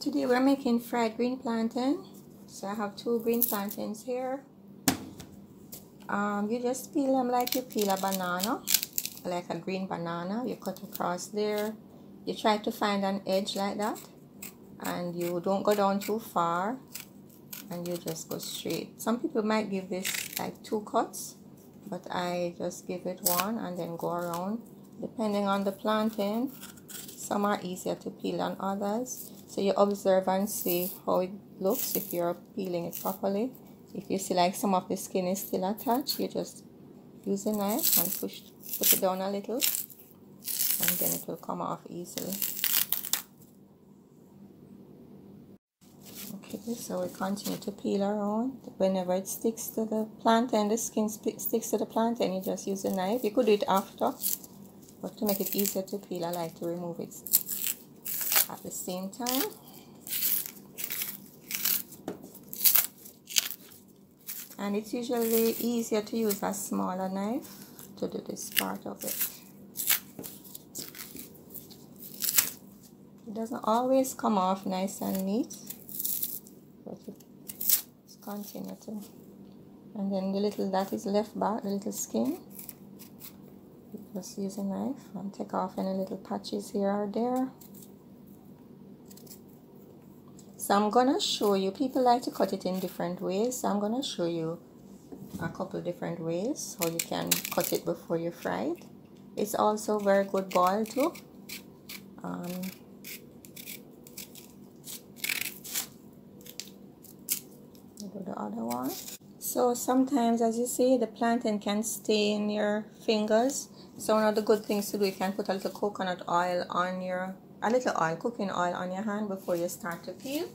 Today we're making fried green plantain. So I have 2 green plantains here. You just peel them like you peel a banana, like a green banana. You cut across there. You try to find an edge like that, and you don't go down too far, and you just go straight. Some people might give this like 2 cuts, but I just give it 1 and then go around, depending on the plantain. Some are easier to peel than others, so you observe and see how it looks if you're peeling it properly. If you see like some of the skin is still attached, you just use a knife and put it down a little, and then it will come off easily. Okay, so we continue to peel around. Whenever it sticks to the plantain, the skin sticks to the plantain, you just use a knife. You could do it after, but to make it easier to peel, I like to remove it at the same time. And it's usually easier to use a smaller knife to do this part of it. It doesn't always come off nice and neat, but just continue to. And then the little that is left back, the little skin, you just use a knife and take off any little patches here or there. So I'm gonna show you, people like to cut it in different ways, so I'm gonna show you a couple different ways how you can cut it before you fry it. It's also very good boiled too. Do the other one. So sometimes, as you see, the plantain can stay in your fingers. So one of the good things to do, you can put a little coconut oil on your, cooking oil on your hand before you start to peel,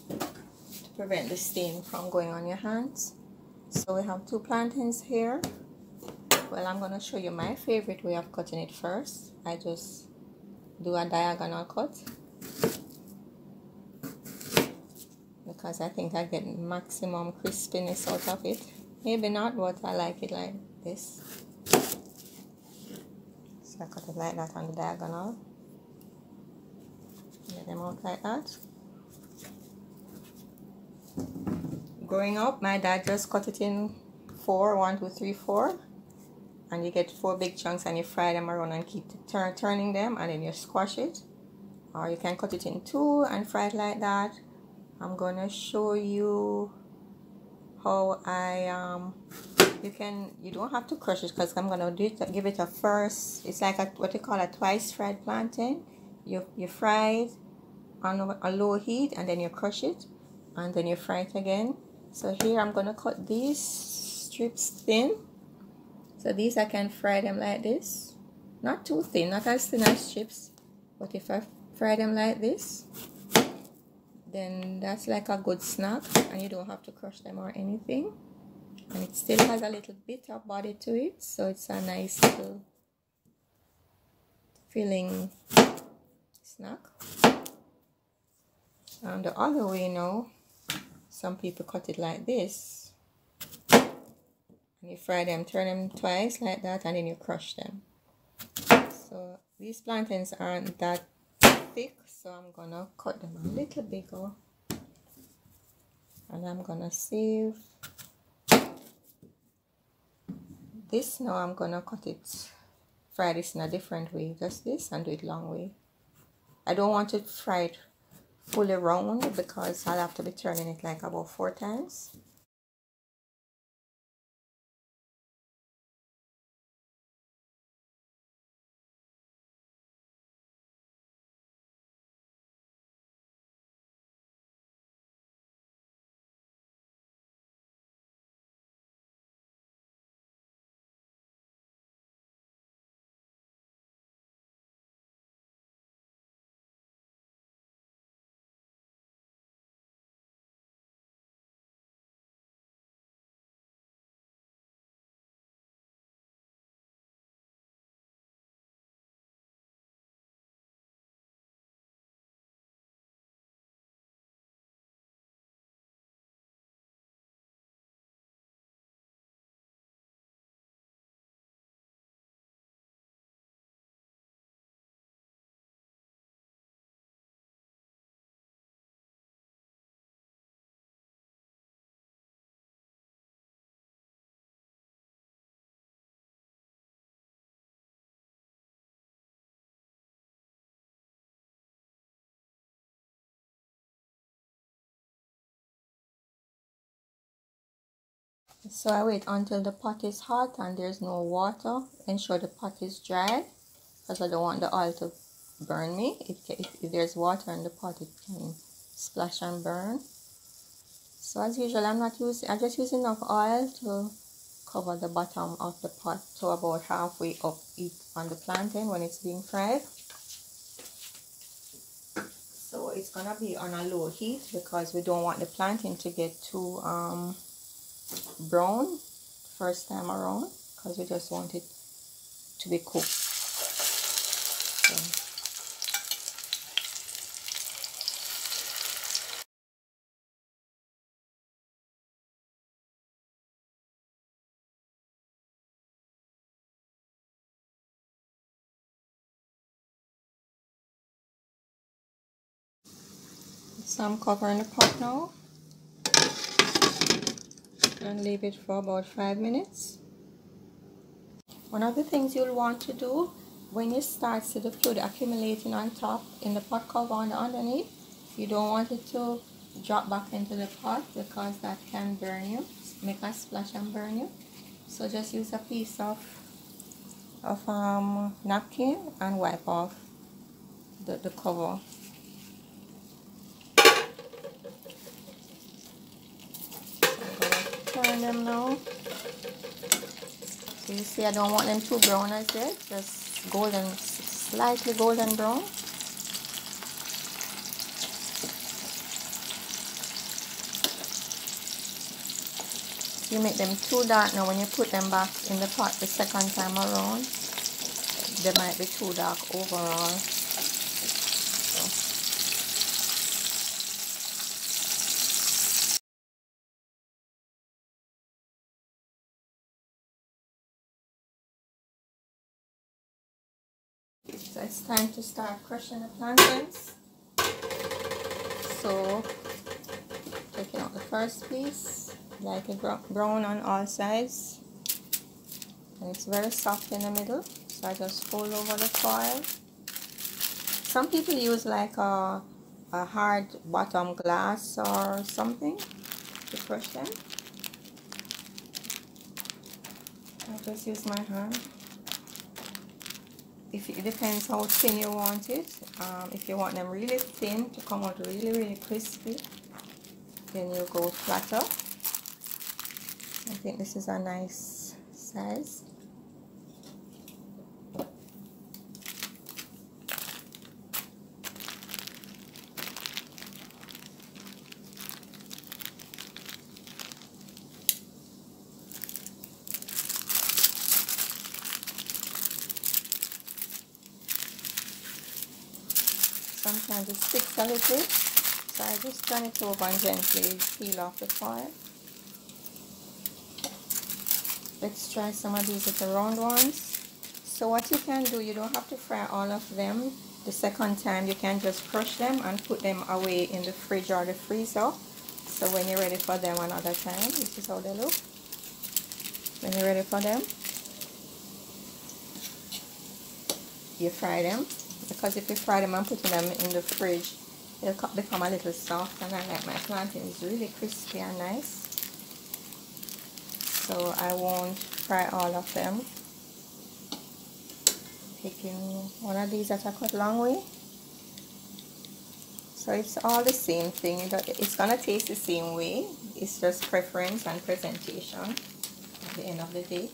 to prevent the stain from going on your hands. So we have 2 plantains here. Well, I'm going to show you my favorite way of cutting it first. I just do a diagonal cut, because I think I get maximum crispiness out of it. Maybe not, but I like it like this. So I cut it like that on the diagonal. Get them out like that. Growing up, my dad just cut it in 4, 1, 2, 3, 4. And you get 4 big chunks and you fry them around and keep turning them, and then you squash it. Or you can cut it in 2 and fry it like that. I'm gonna show you how you don't have to crush it, because I'm gonna give it a first. It's like what you call a twice fried plantain. You fry it on a low heat, and then you crush it, and then you fry it again. So here I'm gonna cut these strips thin. So these I can fry them like this, not too thin, not as thin as chips, but if I fry them like this, then that's like a good snack, and you don't have to crush them or anything, and it still has a little bit of body to it, so it's a nice little filling snack. And the other way now, some people cut it like this, and you fry them, turn them twice like that, and then you crush them. So these plantains aren't that thick, so I'm gonna cut them a little bigger, and I'm gonna save this. Now I'm gonna fry this in a different way, just this, and do it long way. I don't want to fry it fully round, because I'll have to be turning it like about 4 times. So I wait until the pot is hot and there's no water. Ensure the pot is dry because I don't want the oil to burn me. If there's water in the pot, it can splash and burn. So as usual, I just use enough oil to cover the bottom of the pot to about halfway up it on the plantain when it's being fried. So it's gonna be on a low heat because we don't want the plantain to get too brown first time around, because we just want it to be cooked. So, I'm covering the pot now and leave it for about 5 minutes. One of the things you'll want to do when you start see the fluid accumulating on top in the pot cover on the underneath, you don't want it to drop back into the pot because that can burn you, make a splash and burn you. So just use a piece of napkin and wipe off the cover. Turn them now. So you see, I don't want them too brown as yet, just golden, slightly golden brown. You make them too dark now. When you put them back in the pot the second time around, they might be too dark overall. So it's time to start crushing the plantains. So taking out the first piece, like it brown on all sides, and it's very soft in the middle. So I just fold over the foil. Some people use like a hard bottom glass or something to crush them. I just use my hand. It depends how thin you want it. If you want them really thin to come out really crispy, then you go flatter. I think this is a nice size. Sometimes it sticks a little, so I just turn it over and gently peel off the foil. Let's try some of these little round ones. So what you can do, you don't have to fry all of them the second time. You can just crush them and put them away in the fridge or the freezer. So when you're ready for them another time, this is how they look. When you're ready for them, you fry them. Because if you fry them and put them in the fridge, they'll become a little soft, and I like my plantains really crispy and nice. So I won't fry all of them. Taking one of these that I cut long way. So it's all the same thing. It's gonna taste the same way. It's just preference and presentation at the end of the day.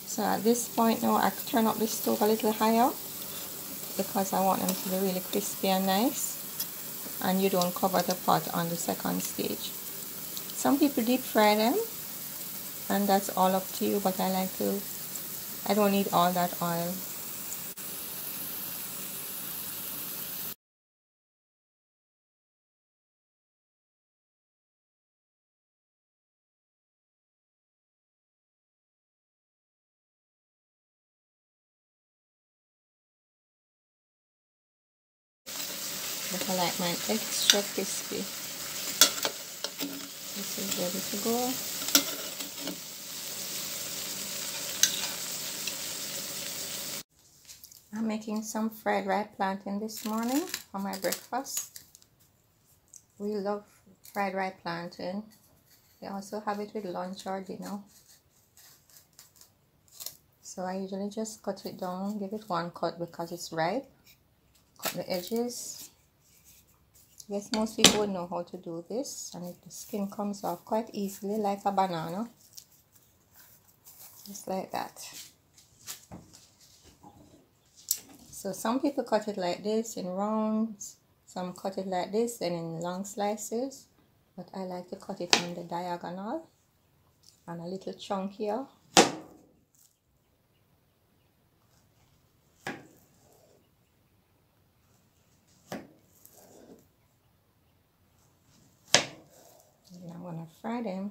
So at this point now, I turn up the stove a little higher because I want them to be really crispy and nice, and you don't cover the pot on the second stage. Some people deep fry them, and that's all up to you, but I don't need all that oil. But I like mine extra crispy. This is ready to go. I'm making some fried ripe plantain this morning for my breakfast. We love fried ripe plantain. We also have it with lunch or dinner. So I usually just cut it down, give it one cut because it's ripe. Cut the edges. Yes, most people would know how to do this, and the skin comes off quite easily like a banana. Just like that. So some people cut it like this in rounds, some cut it like this and in long slices, but I like to cut it on the diagonal and a little chunkier. And I'm gonna fry them.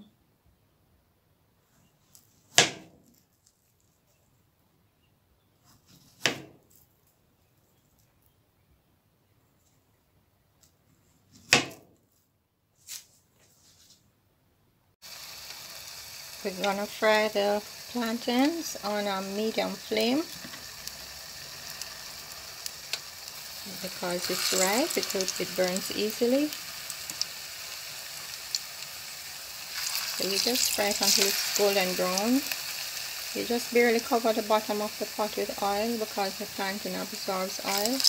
We're gonna fry the plantains on a medium flame because it's ripe, it burns easily. So you just fry it until it's golden brown. You just barely cover the bottom of the pot with oil because the plantain absorbs oil,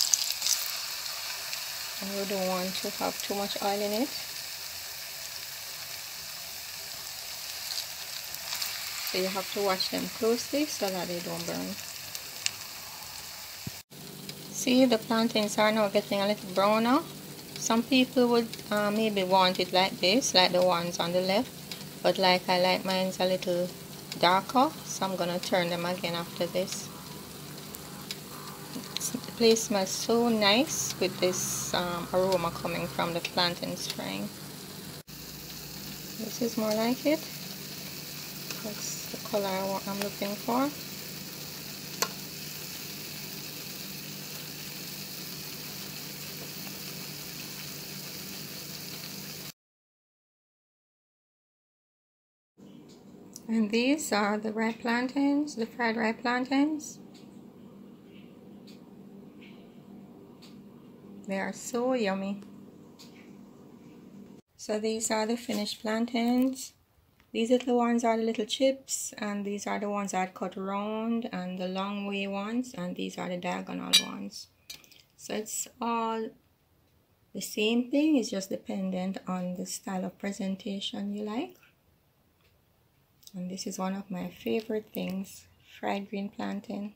and you don't want to have too much oil in it. So you have to watch them closely so that they don't burn. See, the plantains are now getting a little browner. Some people would maybe want it like this, like the ones on the left, but like I like mine's a little darker, so I'm gonna turn them again after this. The place smells so nice with this aroma coming from the plantains frying. This is more like it. That's the color I'm looking for. And these are the ripe plantains, the fried ripe plantains. They are so yummy. So these are the finished plantains. These little ones are the little chips, and these are the ones that cut round, and the long way ones, and these are the diagonal ones. So it's all the same thing, it's just dependent on the style of presentation you like. And this is one of my favorite things, fried green plantain.